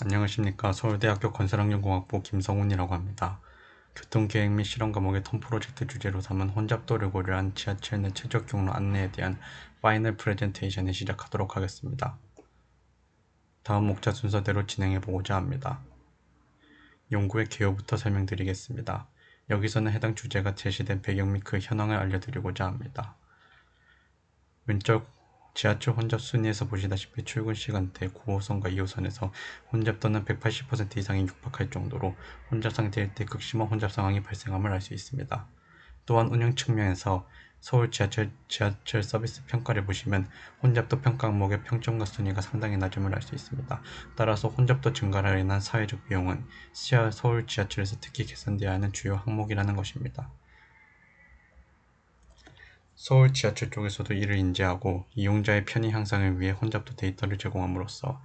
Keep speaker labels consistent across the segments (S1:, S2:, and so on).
S1: 안녕하십니까. 서울대학교 건설환경공학부 김성훈이라고 합니다. 교통계획 및 실험 과목의 톰 프로젝트 주제로 삼은 혼잡도를 고려한 지하철 내 최적 경로 안내에 대한 파이널 프레젠테이션을 시작하도록 하겠습니다. 다음 목차 순서대로 진행해보고자 합니다. 연구의 개요부터 설명드리겠습니다. 여기서는 해당 주제가 제시된 배경 및 그 현황을 알려드리고자 합니다. 왼쪽 지하철 혼잡 순위에서 보시다시피 출근 시간대 9호선과 2호선에서 혼잡도는 180% 이상이 육박할 정도로 혼잡 상태일 때 극심한 혼잡 상황이 발생함을 알 수 있습니다. 또한 운영 측면에서 서울 지하철 서비스 평가를 보시면 혼잡도 평가 항목의 평점과 순위가 상당히 낮음을 알 수 있습니다. 따라서 혼잡도 증가로 인한 사회적 비용은 서울 지하철에서 특히 개선되어야 하는 주요 항목이라는 것입니다. 서울 지하철 쪽에서도 이를 인지하고 이용자의 편의 향상을 위해 혼잡도 데이터를 제공함으로써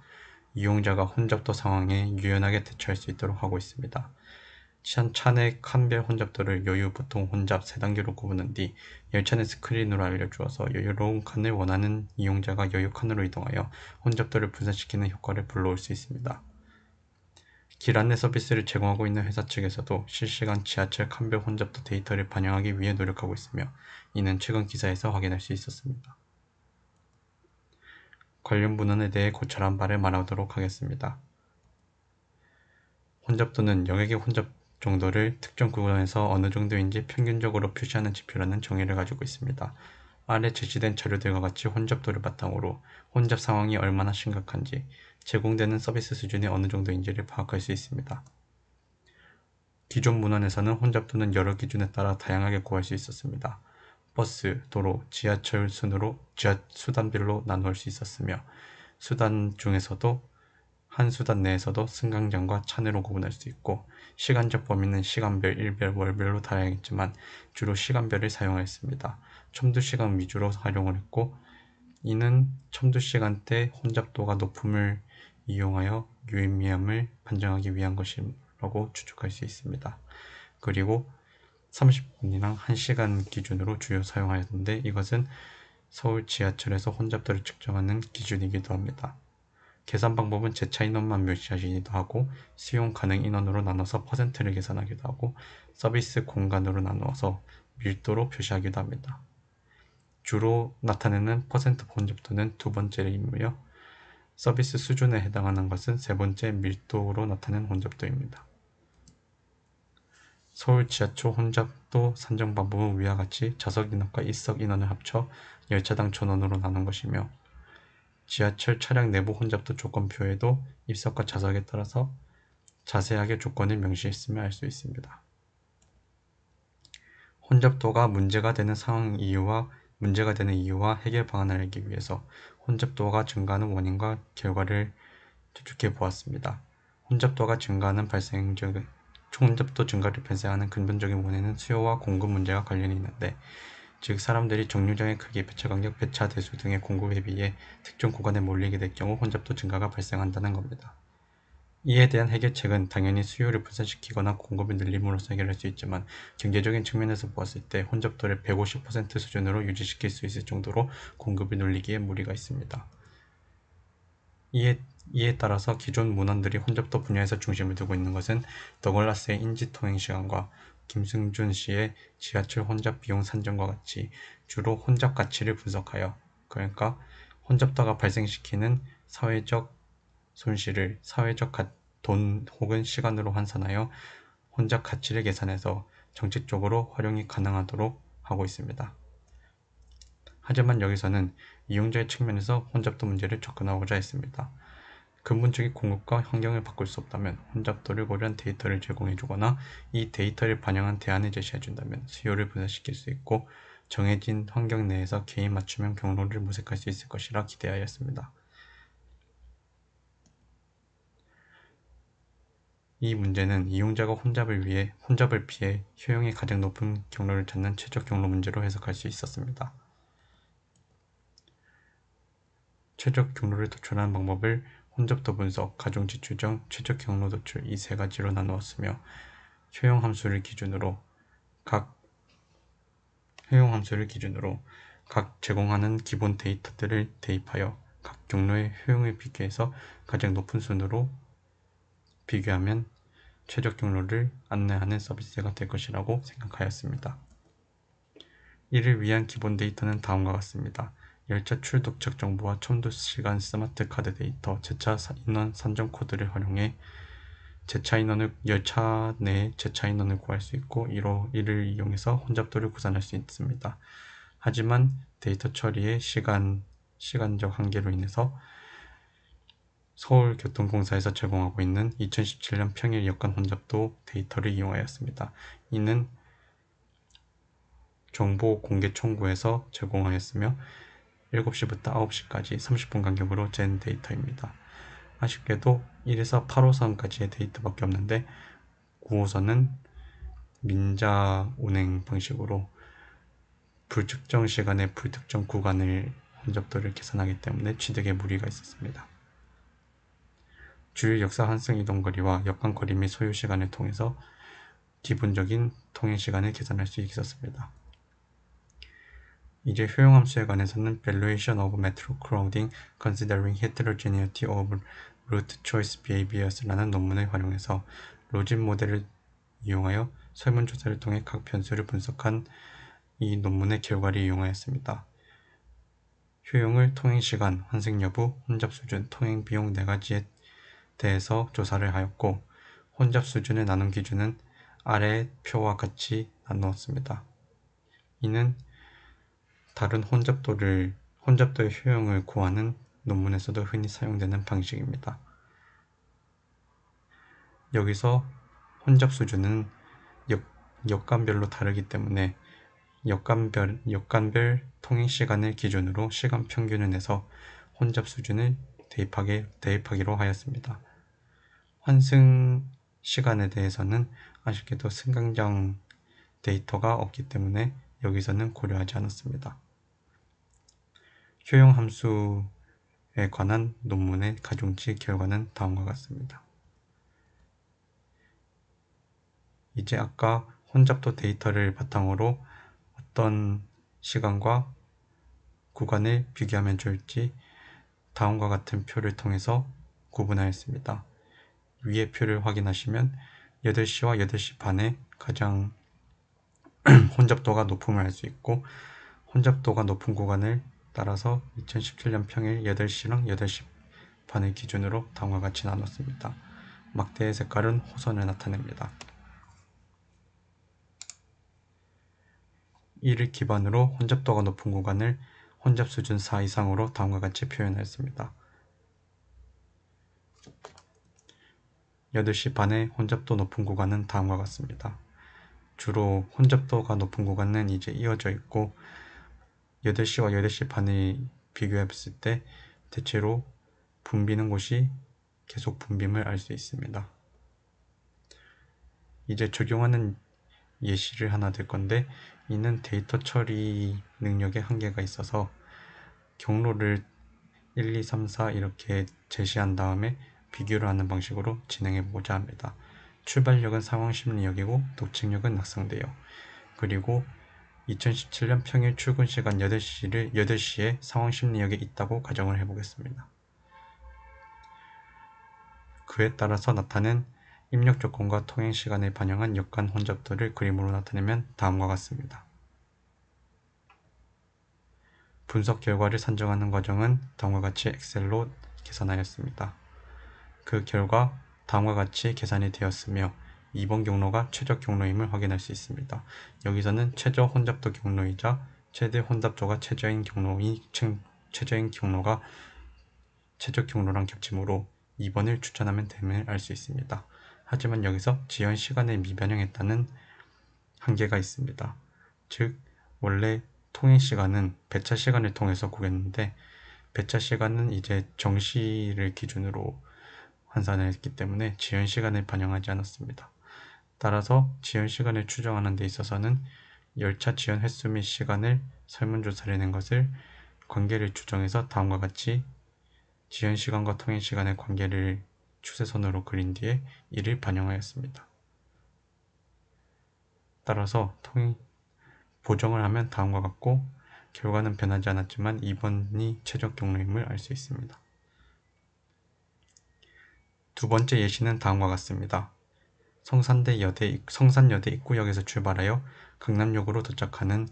S1: 이용자가 혼잡도 상황에 유연하게 대처할 수 있도록 하고 있습니다. 차내 칸별 혼잡도를 여유, 보통, 혼잡 3단계로 구분한 뒤 열차 내 스크린으로 알려주어서 여유로운 칸을 원하는 이용자가 여유 칸으로 이동하여 혼잡도를 분산시키는 효과를 불러올 수 있습니다. 길 안내 서비스를 제공하고 있는 회사 측에서도 실시간 지하철 칸별 혼잡도 데이터를 반영하기 위해 노력하고 있으며 이는 최근 기사에서 확인할 수 있었습니다. 관련 문헌에 대해 고찰한 바를 말하도록 하겠습니다. 혼잡도는 여객의 혼잡 정도를 특정 구간에서 어느 정도인지 평균적으로 표시하는 지표라는 정의를 가지고 있습니다. 아래 제시된 자료들과 같이 혼잡도를 바탕으로 혼잡 상황이 얼마나 심각한지, 제공되는 서비스 수준이 어느 정도인지를 파악할 수 있습니다. 기존 문헌에서는 혼잡도는 여러 기준에 따라 다양하게 구할 수 있었습니다. 버스, 도로, 지하철 순으로 수단별로 나누어 수 있었으며 수단 중에서도 한 수단 내에서도 승강장과 차내로 구분할 수 있고 시간적 범위는 시간별, 일별, 월별로 다양했지만 주로 시간별을 사용하였습니다. 첨두시간 위주로 활용을 했고 이는 첨두시간대 혼잡도가 높음을 이용하여 유의미함을 판정하기 위한 것이라고 추측할 수 있습니다. 그리고 30분이랑 1시간 기준으로 주요 사용하였는데 이것은 서울 지하철에서 혼잡도를 측정하는 기준이기도 합니다. 계산 방법은 제차 인원만 묘시하기도 하고 수용 가능 인원으로 나눠서 퍼센트를 계산하기도 하고 서비스 공간으로 나누어서 밀도로 표시하기도 합니다. 주로 나타내는 퍼센트 혼잡도는 두 번째이며 서비스 수준에 해당하는 것은 세 번째 밀도로 나타내는 혼잡도입니다. 서울 지하철 혼잡도 산정 방법은 위와 같이 좌석 인원과 입석 인원을 합쳐 열차당 전원으로 나눈 것이며 지하철 차량 내부 혼잡도 조건표에도 입석과 좌석에 따라서 자세하게 조건을 명시했음을 알 수 있습니다. 혼잡도가 문제가 되는 이유와 해결 방안을 알기 위해서 혼잡도가 증가하는 원인과 결과를 추측해 보았습니다. 혼잡도 증가를 발생하는 근본적인 원인은 수요와 공급 문제와 관련이 있는데, 즉 사람들이 정류장의 크기, 배차 간격, 배차 대수 등의 공급에 비해 특정 구간에 몰리게 될 경우 혼잡도 증가가 발생한다는 겁니다. 이에 대한 해결책은 당연히 수요를 분산시키거나 공급을 늘림으로써 해결할 수 있지만 경제적인 측면에서 보았을 때 혼잡도를 150% 수준으로 유지시킬 수 있을 정도로 공급을 늘리기에 무리가 있습니다. 이에 따라서 기존 문헌들이 혼잡도 분야에서 중심을 두고 있는 것은 더글라스의 인지통행시간과 김승준 씨의 지하철 혼잡 비용 산정과 같이 주로 혼잡 가치를 분석하여, 그러니까 혼잡도가 발생시키는 사회적 손실을 돈 혹은 시간으로 환산하여 혼잡 가치를 계산해서 정책적으로 활용이 가능하도록 하고 있습니다. 하지만 여기서는 이용자의 측면에서 혼잡도 문제를 접근하고자 했습니다. 근본적인 공급과 환경을 바꿀 수 없다면 혼잡도를 고려한 데이터를 제공해주거나 이 데이터를 반영한 대안을 제시해준다면 수요를 분산시킬 수 있고 정해진 환경 내에서 개인 맞춤형 경로를 모색할 수 있을 것이라 기대하였습니다. 이 문제는 이용자가 혼잡을 피해 효용이 가장 높은 경로를 찾는 최적 경로 문제로 해석할 수 있었습니다. 최적 경로를 도출하는 방법을 혼잡도 분석, 가중치 추정, 최적 경로 도출 이 세 가지로 나누었으며 효용 함수를 기준으로 각 제공하는 기본 데이터들을 대입하여 각 경로의 효용을 비교해서 가장 높은 순으로 비교하면 최적 경로를 안내하는 서비스가 될 것이라고 생각하였습니다. 이를 위한 기본 데이터는 다음과 같습니다. 열차 출독착 정보와 첨도 시간 스마트 카드 데이터, 제차 인원 산정 코드를 활용해 열차 내 제차 인원을 구할 수 있고 이를 이용해서 혼잡도를 구산할 수 있습니다. 하지만 데이터 처리의 시간적 한계로 인해서 서울교통공사에서 제공하고 있는 2017년 평일 여간 혼잡도 데이터를 이용하였습니다. 이는 정보 공개 청구에서 제공하였으며 7시부터 9시까지 30분 간격으로 잰 데이터입니다. 아쉽게도 1에서 8호선까지의 데이터밖에 없는데 9호선은 민자 운행 방식으로 불특정 시간에 불특정 구간을 혼잡도를 계산하기 때문에 취득에 무리가 있었습니다. 주요 역사 환승 이동거리와 역간거리 및 소요시간을 통해서 기본적인 통행시간을 계산할 수 있었습니다. 이제 효용함수에 관해서는 Valuation of Metro Crowding Considering Heterogeneity of Route Choice Behaviors라는 논문을 활용해서 로진 모델을 이용하여 설문조사를 통해 각 변수를 분석한 이 논문의 결과를 이용하였습니다. 효용을 통행시간, 환승여부, 혼잡수준, 통행비용 4가지에 대해서 조사를 하였고 혼잡수준의 나눔 기준은 아래 표와 같이 나누었습니다. 이는 다른 혼잡도의 효용을 구하는 논문에서도 흔히 사용되는 방식입니다. 여기서 혼잡수준은 역간별로 다르기 때문에 역간별 통행시간을 기준으로 시간 평균을 내서 혼잡수준을 대입하기로 하였습니다. 환승 시간에 대해서는 아쉽게도 승강장 데이터가 없기 때문에 여기서는 고려하지 않았습니다. 효용 함수에 관한 논문의 가중치 결과는 다음과 같습니다. 이제 아까 혼잡도 데이터를 바탕으로 어떤 시간과 구간을 비교하면 좋을지 다음과 같은 표를 통해서 구분하였습니다. 위의 표를 확인하시면 8시와 8시 반에 가장 혼잡도가 높음을 알 수 있고 혼잡도가 높은 구간을 따라서 2017년 평일 8시랑 8시 반을 기준으로 다음과 같이 나눴습니다. 막대의 색깔은 호선을 나타냅니다. 이를 기반으로 혼잡도가 높은 구간을 혼잡 수준 4 이상으로 다음과 같이 표현하였습니다. 8시 반에 혼잡도 높은 구간은 다음과 같습니다. 주로 혼잡도가 높은 구간은 이제 이어져 있고 8시와 8시 반을 비교해봤을 때 대체로 붐비는 곳이 계속 붐빔을 알 수 있습니다. 이제 적용하는 예시를 하나 들 건데 이는 데이터 처리 능력에 한계가 있어서 경로를 1, 2, 3, 4 이렇게 제시한 다음에 비교를 하는 방식으로 진행해 보고자 합니다. 출발역은 상황심리역이고 도착역은 낙상대역, 그리고 2017년 평일 출근 시간 8시에 상황심리역에 있다고 가정을 해보겠습니다. 그에 따라서 나타낸 입력 조건과 통행 시간을 반영한 역간 혼잡도를 그림으로 나타내면 다음과 같습니다. 분석 결과를 산정하는 과정은 다음과 같이 엑셀로 계산하였습니다. 그 결과 다음과 같이 계산이 되었으며 2번 경로가 최적 경로임을 확인할 수 있습니다. 여기서는 최저 혼잡도 경로이자 최대 혼잡도가 최저인 경로가 최적 경로랑 겹치므로 2번을 추천하면 됨을 알 수 있습니다. 하지만 여기서 지연 시간을 미반영했다는 한계가 있습니다. 즉 원래 통행 시간은 배차 시간을 통해서 구했는데 배차 시간은 이제 정시를 기준으로 환산했기 때문에 지연 시간을 반영하지 않았습니다. 따라서 지연 시간을 추정하는 데 있어서는 열차 지연 횟수 및 시간을 설문조사를 낸 것을 관계를 추정해서 다음과 같이 지연 시간과 통행 시간의 관계를 추세선으로 그린 뒤에 이를 반영하였습니다. 따라서 보정을 하면 다음과 같고 결과는 변하지 않았지만 2번이 최적 경로임을 알 수 있습니다. 두 번째 예시는 다음과 같습니다. 성산여대 입구역에서 출발하여 강남역으로 도착하는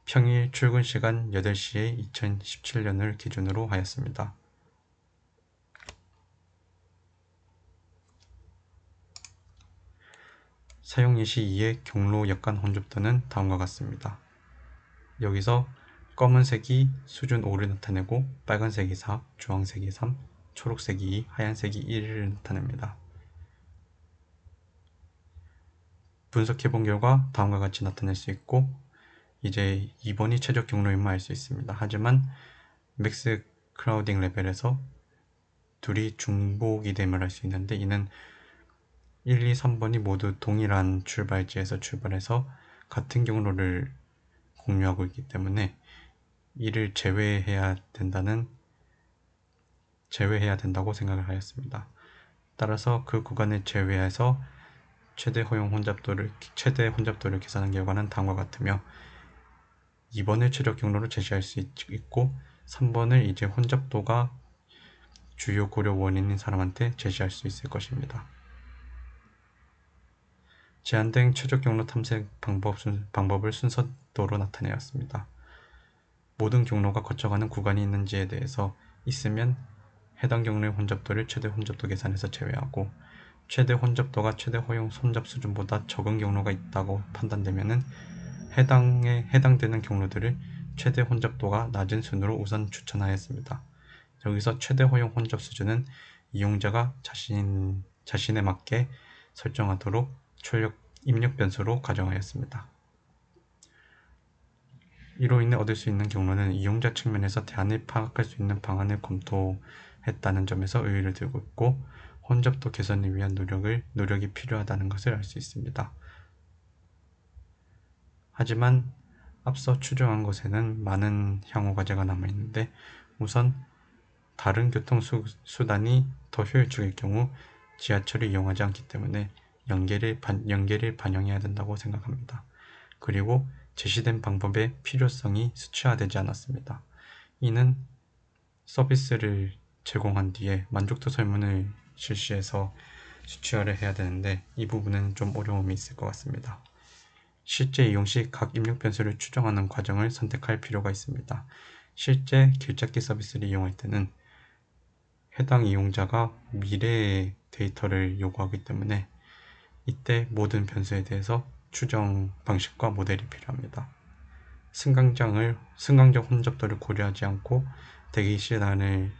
S1: 평일 출근 시간 8시에 2017년을 기준으로 하였습니다. 사용 예시 2의 경로 역간 혼잡도는 다음과 같습니다. 여기서 검은색이 수준 5를 나타내고 빨간색이 4, 주황색이 3, 초록색이 2, 하얀색이 1을 나타냅니다. 분석해본 결과 다음과 같이 나타낼 수 있고 이제 2번이 최적 경로임을 알 수 있습니다. 하지만 맥스 크라우딩 레벨에서 둘이 중복이 됨을 알 수 있는데 이는 1, 2, 3번이 모두 동일한 출발지에서 출발해서 같은 경로를 공유하고 있기 때문에 이를 제외해야 된다고 생각을 하였습니다. 따라서 그 구간을 제외해서 최대 혼잡도를 계산한 결과는 다음과 같으며 2번을 최적 경로로 제시할 수 있고 3번을 이제 혼잡도가 주요 고려 원인인 사람한테 제시할 수 있을 것입니다. 제한된 최적 경로 탐색 방법을 순서도로 나타내었습니다. 모든 경로가 거쳐가는 구간이 있는지에 대해서 있으면 해당 경로의 혼잡도를 최대 혼잡도 계산에서 제외하고 최대 혼잡도가 최대 허용 혼잡 수준보다 적은 경로가 있다고 판단되면 해당되는 경로들을 최대 혼잡도가 낮은 순으로 우선 추천하였습니다. 여기서 최대 허용 혼잡 수준은 이용자가 자신에 맞게 설정하도록 입력 변수로 가정하였습니다. 이로 인해 얻을 수 있는 경로는 이용자 측면에서 대안을 파악할 수 있는 방안을 검토했다는 점에서 의의를 두고 있고 혼잡도 개선을 위한 노력이 필요하다는 것을 알 수 있습니다. 하지만 앞서 추정한 것에는 많은 향후 과제가 남아있는데 우선 다른 교통수단이 더 효율적일 경우 지하철을 이용하지 않기 때문에 연계를 반영해야 된다고 생각합니다. 그리고 제시된 방법의 필요성이 수치화되지 않았습니다. 이는 서비스를 제공한 뒤에 만족도 설문을 실시해서 수치화를 해야 되는데 이 부분은 좀 어려움이 있을 것 같습니다. 실제 이용 시 각 입력 변수를 추정하는 과정을 선택할 필요가 있습니다. 실제 길찾기 서비스를 이용할 때는 해당 이용자가 미래의 데이터를 요구하기 때문에 이때 모든 변수에 대해서 추정 방식과 모델이 필요합니다. 승강장 혼잡도를 고려하지 않고 대기 시간을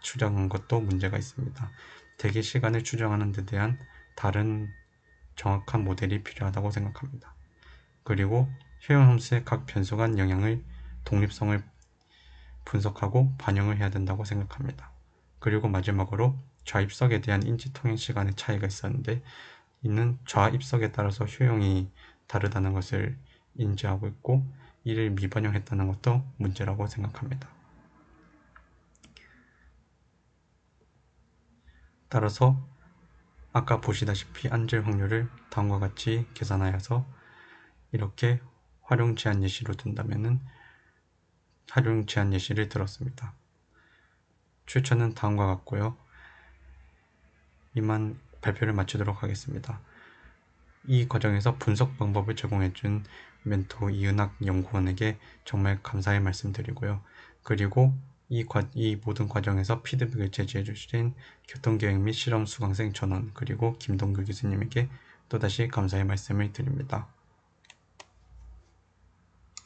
S1: 추정한 것도 문제가 있습니다. 대기 시간을 추정하는 데 대한 다른 정확한 모델이 필요하다고 생각합니다. 그리고 효용 함수의 각 변수 간 영향을 독립성을 분석하고 반영을 해야 된다고 생각합니다. 그리고 마지막으로 좌입석에 대한 인지 통행 시간의 차이가 있었는데 이는 좌입석에 따라서 효용이 다르다는 것을 인지하고 있고 이를 미반영했다는 것도 문제라고 생각합니다. 따라서 아까 보시다시피 앉을 확률을 다음과 같이 계산하여서 이렇게 활용 제한 예시로 둔다면은 활용 제한 예시를 들었습니다. 출처는 다음과 같고요. 이만 발표를 마치도록 하겠습니다. 이 과정에서 분석 방법을 제공해준 멘토 이은학 연구원에게 정말 감사의 말씀드리고요. 그리고 이 모든 과정에서 피드백을 제시해주신 교통계획 및 실험 수강생 전원 그리고 김동규 교수님에게 또다시 감사의 말씀을 드립니다.